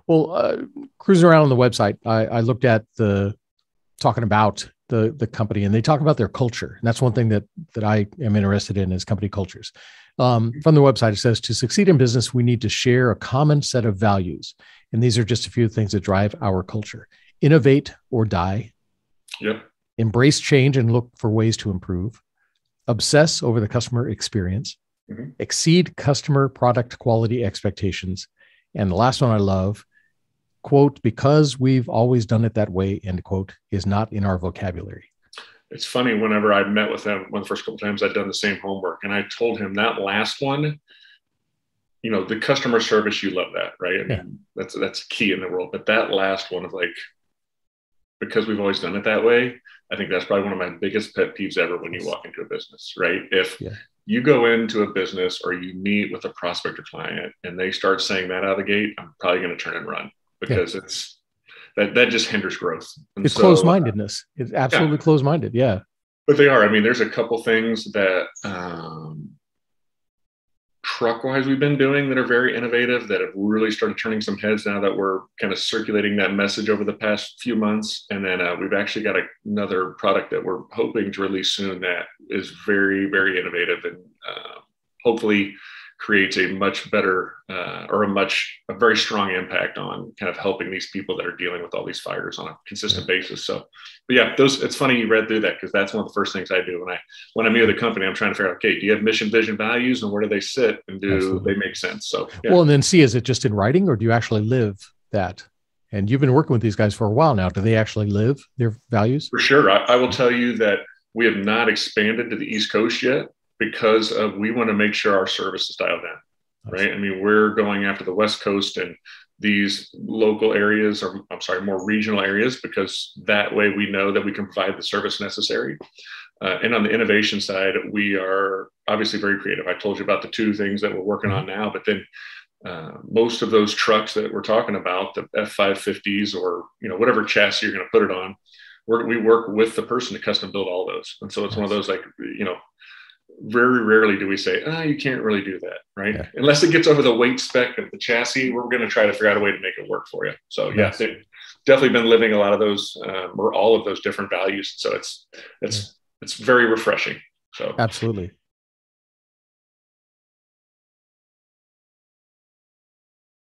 Well, cruising around on the website, I looked at talking about the company, and they talk about their culture. And that's one thing that I am interested in is company cultures. From the website, it says to succeed in business, we need to share a common set of values. And these are just a few things that drive our culture. Innovate or die. Yep. Embrace change and look for ways to improve. Obsess over the customer experience. Mm-hmm. Exceed customer product quality expectations. And the last one I love, quote, because we've always done it that way, end quote, is not in our vocabulary. It's funny, whenever I met with him, one of the first couple of times I'd done the same homework, and I told him that last one, the customer service, you love that, right? I mean, that's key in the world. But that last one of like, because we've always done it that way, I think that's probably one of my biggest pet peeves ever when you walk into a business, right? If you go into a business or you meet with a prospect or client and they start saying that out of the gate, I'm probably going to turn and run, because it's that just hinders growth. And it's closed-mindedness. It's absolutely closed-minded. Yeah. But they are. I mean, there's a couple things that truck-wise we've been doing that are very innovative, that have really started turning some heads now that we're kind of circulating that message over the past few months. And then we've actually got another product that we're hoping to release soon that is very, very innovative, and hopefully creates a much better or a very strong impact on kind of helping these people that are dealing with all these fires on a consistent basis. So, but yeah, it's funny you read through that, because that's one of the first things I do when I meet with a company. I'm trying to figure out, okay, do you have mission, vision, values, and where do they sit, and do they make sense? So, well, and then C, is it just in writing, or do you actually live that? And you've been working with these guys for a while now. Do they actually live their values? For sure. I will tell you that we have not expanded to the East Coast yet, because we want to make sure our service is dialed in, right? I mean, we're going after the West Coast and these local areas, or more regional areas, because that way we know that we can provide the service necessary. And on the innovation side, we are obviously very creative. I told you about the two things that we're working on now, but then most of those trucks that we're talking about, the F550s or whatever chassis you're going to put it on, we work with the person to custom build all those. And so it's one of those, like, very rarely do we say, you can't really do that, right? Yeah. Unless it gets over the weight spec of the chassis, we're going to try to figure out a way to make it work for you. So they've definitely been living a lot of those or all of those different values. So it's very refreshing. So absolutely.